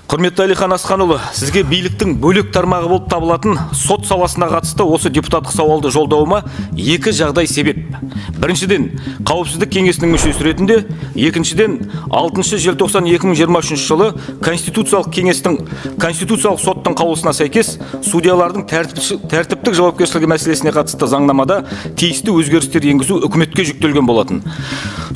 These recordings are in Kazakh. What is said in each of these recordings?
Құрметті Әлихан Асқанұлы, сізге биліктің бөлек тармағы болып табылатын сот саласына қатысты осы депутаттық сауалды жолдауыма екі жағдай себеп. Біріншіден, қауіпсіздік кеңесінің мүшесі ретінде, екіншіден, 6 желтоқсан 2023 жылы Конституциялық кеңестің Конституциялық соттың қаулысына сәйкес судьялардың тәртіптік жауапкершілігі мәселесіне қатысты заңнамада тиісті өзгерістер енгізу үкіметке жүктелген болатын.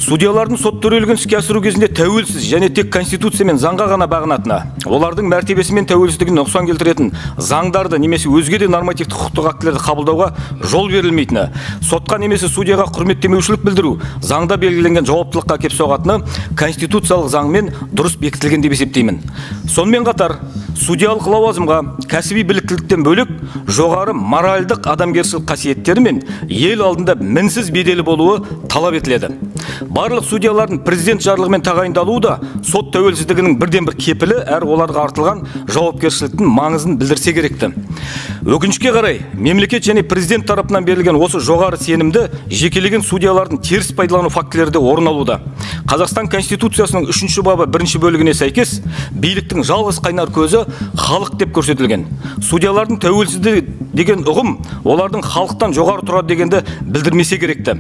Судьялардың сот төрелігін іске асыру кезінде тәуелсіз және тек Конституция мен заңға ғана бағынатыны, олардың мәртебесі мен тәуелсіздігіне нұқсан келтіретін заңдарды немесе өзге де нормативтік құқықтық актілерді қабылдауға жол берілмейтіні, сотқа немесе судьяға құрметтемеушілік білдіру заңда белгіленген жауаптылыққа әкеп соғатыны конституциялық заңмен дұрыс бекітілген деп есептеймін. Сонымен қатар, судьялық лауазымға кәсіби біліктіліктен бөлек жоғары моральдық адамгершілік қасиеттері мен ел алдында мінсіз беделі болуы талап етіледі. Барлық судьялардың президент жарлығымен тағайындалуы да сот тәуелсіздігінің бірден бір кепілі, әр оларға артылған жауапкершіліктің маңызын білдірсе керекті. Өкінішке қарай, мемлекет және президент тарапынан берілген осы жоғары сенімді жекелеген судьялардың теріс пайдалану фактілері де орын алуда. Қазақстан Конституциясының 3 бабы 1 бөлігіне сәйкес, биліктің жалғыз қайнар көзі халық деп көрсетілген. Судьялардың тәуелсіздігі деген ұғым олардың халықтан жоғары тұрады дегенді білдірмесе керекті.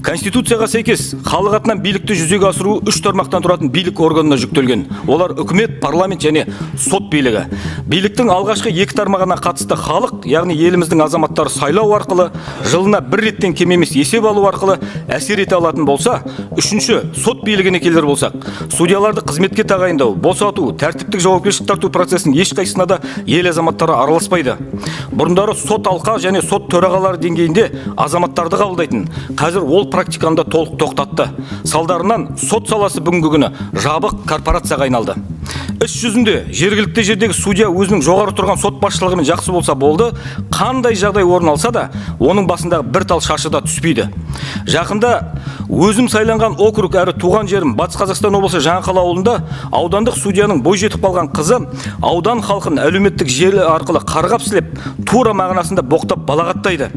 Конституцияға сәйкес, халық атынан билікті жүзеге асыру 3 тармақтан тұратын билік органына жүктелген. Олар үкімет, парламент және сот билігі. Биліктің алғашқы 2 тармағына қатысты халық, яғни еліміздің азаматтары сайлау арқылы, жылына 1 реттен кем емес есеп алу арқылы әсер ете алатын болса, 3-ші сот билігіне келер болсақ, судьяларды қызметке тағайындау, босату, тәртіптік жауапкершілік тарту процесінің ешқайсысына да ел азаматтары араласпайды. Бұрындары сот алқа және сот төрағалары деңгейінде азаматтарды қабылдайтын, қазір ол практиканы толық тоқтатты. Салдарынан сот саласы бүгінгі күні жабық корпорацияға айналды. Іс жүзінде жергілікті жердегі судья өзінің жоғары тұрған сот басшылығымен жақсы болса болды, қандай жағдай орын алса да, оның басындағы бір тал шашы да түспейді. Жақында өзім сайланған округ әрі туған жерім Батыс Қазақстан облысы Жаңақала ауылында аудандық судьяның бой жетіп қалған қызы аудан халқын әлеуметтік желі арқылы қарғап сілеп, тура мағынасында боқтап балағаттайды.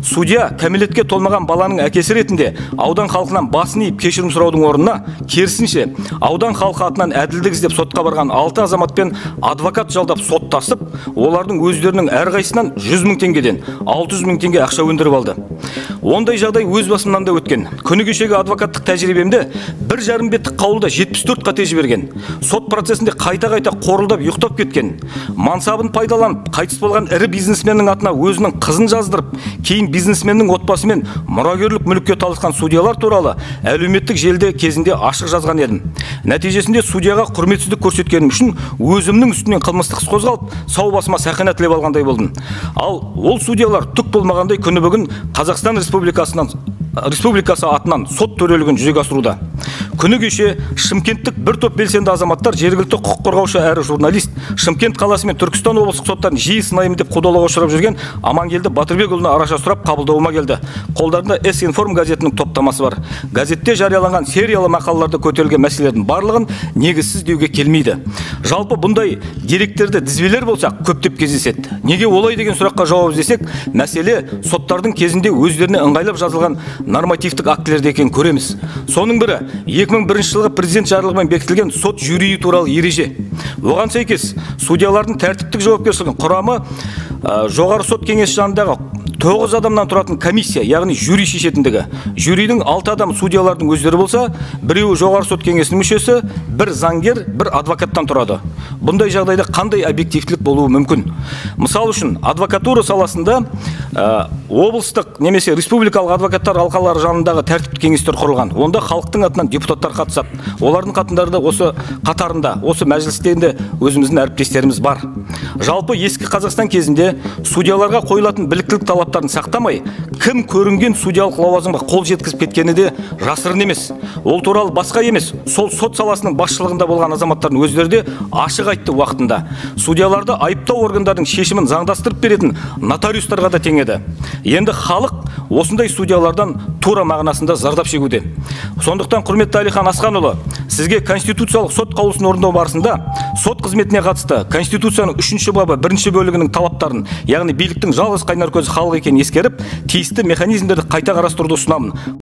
Судья кәмелетке толмаған баланың әкесі ретінде аудан халқынан басын иіп кешірім сұраудың орнына, керісінше аудан халқы атынан әділдік іздеп сотқа барған 6 азаматпен адвокат жалдап соттасып, олардың өздерінің әрқайсынан 100 мың теңгеден 600 мың теңге ақша өндіріп алды. Ондай жағдай өз басымнан да өткен. Күні кешегі адвокаттық тәжірибемде 1,5 беттік қаулыда 74 қате жіберген. Сот процесінде қайта-қайта қорылдап, ұйықтап кеткен. Мансабын пайдаланып, қайтыс болған ірі бизнесменнің атына өзінің қызын жаздырып, кейін бизнесменнің отбасымен мұрагерлік мүлікке таласқан судьялар туралы әлеуметтік желіде кезінде ашық жазған едім. Нәтижесінде судьяға құрметсіздік көрсеткенім үшін өзімнің үстінен қылмыстық іс қозғалып, сау басыма сақина тілеп алғандай болдым. Ал ол судьялар түк болмағандай күні бүгін Қазақстан Республикасы атынан сот төрелігін жүзеге асыруда. Күні кеше Шымкенттік бір топ белсенді азаматтар жергілікті құқық қорғаушы әрі журналист Шымкент қаласы мен Түркістан облыстық соттарын жиі сынаймын деп қудалауға ұшырап жүрген Амангелді Батырбекұлына араша сұрап қабылдауыма келді. Қолдарында С-информ газетінің топтамасы бар. Газетте жарияланған сериялы мақалаларда көтерілген мәселелердің барлығын негізсіз деуге келмейді. Жалпы бұндай деректерді дізбелер болсақ көптеп кездеседі. Неге олай деген сұраққа жауап іздесек, мәселе соттардың кезінде өздеріне ыңғайлап жазылған нормативтік актілерде екенін көреміз. Соның бірі 2001 жылғы президент жарлығымен бекітілген сот жюриі туралы ереже. Оған сәйкес судьялардың тәртіптік жауапкершілігінің құрамы жоғары сот кеңесі жанындағы 9 адамнан тұратын комиссия, яғни жюри шешетіндігі. Жюридің 6 адам судьялардың өздері болса, біреуі жоғары сот кеңесінің мүшесі, бір заңгер, бір адвокаттан тұрады. Бұндай жағдайда қандай объективтілік болуы мүмкін? Мысал үшін, адвокатура саласында облыстық немесе республикалық адвокаттар алқалары жанындағы тәртіптік кеңестер құрылған. Онда халықтың атынан депутаттар қатысады. Олардың қатарында осы мәжілістерінде өзіміздің әріптестеріміз бар. Жалпы ескі Қазақстан кезінде судьяларға қойылатын біліктілік талаптарын сақтамай, кім көрінген судьялық лауазымға қол жеткізіп кеткені де жасырын емес. Ол туралы басқа емес, сол сот саласының басшылығында болған азаматтардың өздері де ашық айтты уақытында. Судьяларды айыптау органдардың шешімін заңдастырып беретін нотариустарға да теңеді. Енді халық осындай судьялардан тура мағынасында зардап шегуде. Сондықтан құрметті Әлихан Асқанұлы, сізге Конституциялық сот қаулысын орындау барысында сот қызметіне қатысты Конституцияның 3 бабы 1 бөлігінің талаптарын, яғни биліктің жалғыз қайнар көзі халық екенін ескеріп, тиісті механизмдерді қайта қарастыруды ұсынамын.